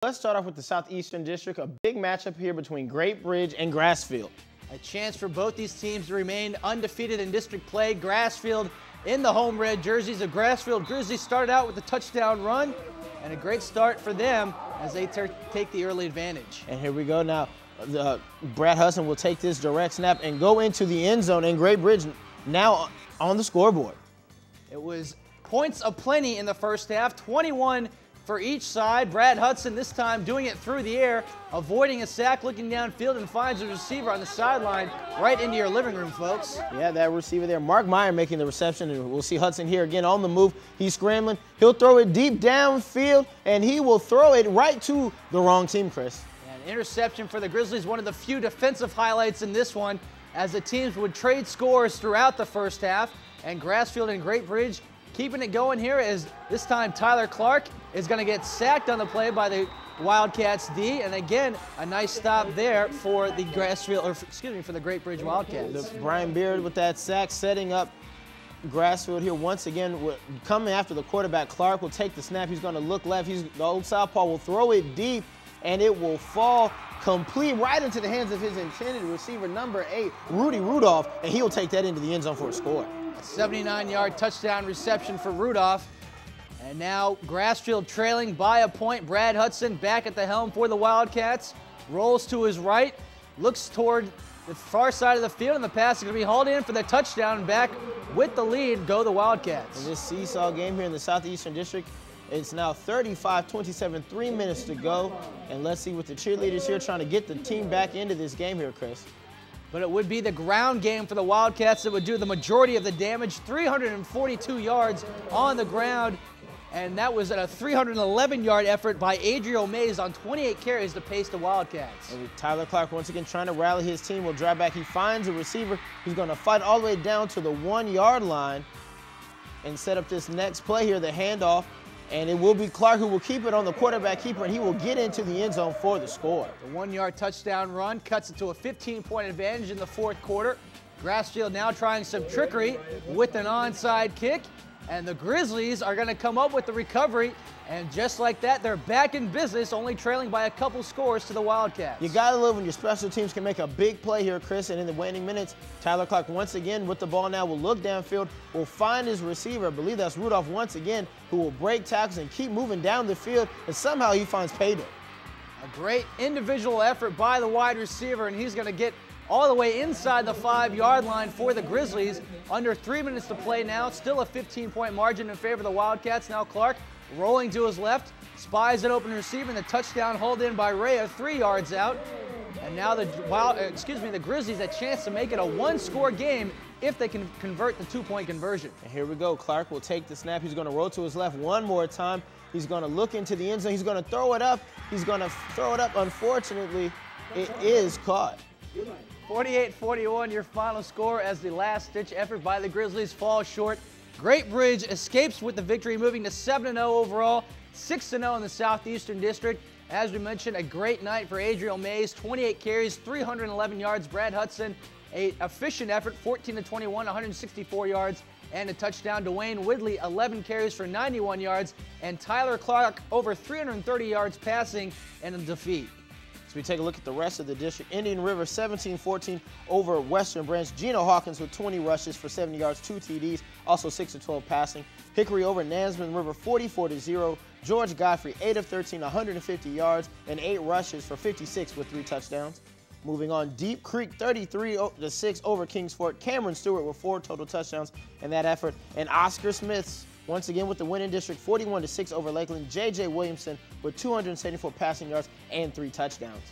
Let's start off with the Southeastern District, a big matchup here between Great Bridge and Grassfield. A chance for both these teams to remain undefeated in district play. Grassfield in the home red jerseys. The Grassfield Grizzlies started out with a touchdown run, and a great start for them as they take the early advantage. And here we go now. Brad Hudson will take this direct snap and go into the end zone, and Great Bridge now on the scoreboard. It was points aplenty in the first half, 21 for each side. Brad Hudson this time doing it through the air, avoiding a sack, looking downfield, and finds a receiver on the sideline right into your living room, folks. Yeah, that receiver there. Mark Meyer making the reception, and we'll see Hudson here again on the move. He's scrambling. He'll throw it deep downfield, and he will throw it right to the wrong team, Chris. An interception for the Grizzlies, one of the few defensive highlights in this one, as the teams would trade scores throughout the first half, and Grassfield and Great Bridge keeping it going here as this time Tyler Clark is going to get sacked on the play by the Wildcats D, and again a nice stop there for the for the Great Bridge Wildcats. Brian Beard with that sack, setting up Grassfield here once again. Coming after the quarterback, Clark will take the snap. He's going to look left. The old southpaw will throw it deep, and it will fall complete right into the hands of his intended receiver, number 8, Rudy Rudolph, and he'll take that into the end zone for a score. A 79-yard touchdown reception for Rudolph. And now Grassfield trailing by a point. Brad Hudson back at the helm for the Wildcats. Rolls to his right, looks toward the far side of the field, and the pass is going to be hauled in for the touchdown. Back with the lead go the Wildcats. In this seesaw game here in the Southeastern District, it's now 35-27, 3 minutes to go. And let's see what the cheerleaders here trying to get the team back into this game here, Chris. But it would be the ground game for the Wildcats that would do the majority of the damage. 342 yards on the ground, and that was a 311-yard effort by Adriel Mays on 28 carries to pace the Wildcats. And Tyler Clark once again trying to rally his team. Will drive back. He finds a receiver. He's going to fight all the way down to the 1-yard line and set up this next play here, the handoff. And it will be Clark who will keep it on the quarterback keeper, and he will get into the end zone for the score. The 1-yard touchdown run cuts it to a 15-point advantage in the fourth quarter. Grassfield now trying some trickery with an onside kick, and the Grizzlies are going to come up with the recovery, and just like that, they're back in business, only trailing by a couple scores to the Wildcats. You got to love when your special teams can make a big play here, Chris, and in the waning minutes, Tyler Clark once again with the ball now will look downfield, will find his receiver, I believe that's Rudolph once again, who will break tackles and keep moving down the field, and somehow he finds payday. A great individual effort by the wide receiver, and he's going to get all the way inside the 5-yard line for the Grizzlies. Under 3 minutes to play now. Still a 15-point margin in favor of the Wildcats. Now Clark rolling to his left, spies an open receiver, and the touchdown hauled in by Rhea 3 yards out. And now the Grizzlies a chance to make it a 1-score game if they can convert the 2-point conversion. And here we go. Clark will take the snap. He's going to roll to his left one more time. He's going to look into the end zone. He's going to throw it up. He's going to throw it up. Unfortunately, it is caught. 48-41 your final score as the last-ditch effort by the Grizzlies falls short. Great Bridge escapes with the victory, moving to 7-0 overall, 6-0 in the Southeastern District. As we mentioned, a great night for Adriel Mays, 28 carries, 311 yards. Brad Hudson, an efficient effort, 14-21, 164 yards, and a touchdown. Dwayne Widley, 11 carries for 91 yards, and Tyler Clark, over 330 yards passing, and a defeat. So we take a look at the rest of the district. Indian River 17-14 over Western Branch. Gino Hawkins with 20 rushes for 70 yards, 2 TDs, also 6 of 12 passing. Hickory over Nansemond River 44-0. George Godfrey 8 of 13, 150 yards and 8 rushes for 56 with 3 touchdowns. Moving on, Deep Creek 33-6 over Kingsport. Cameron Stewart with 4 total touchdowns in that effort. And Oscar Smiths once again with the winning district, 41-6 over Lakeland. J.J. Williamson with 274 passing yards and 3 touchdowns.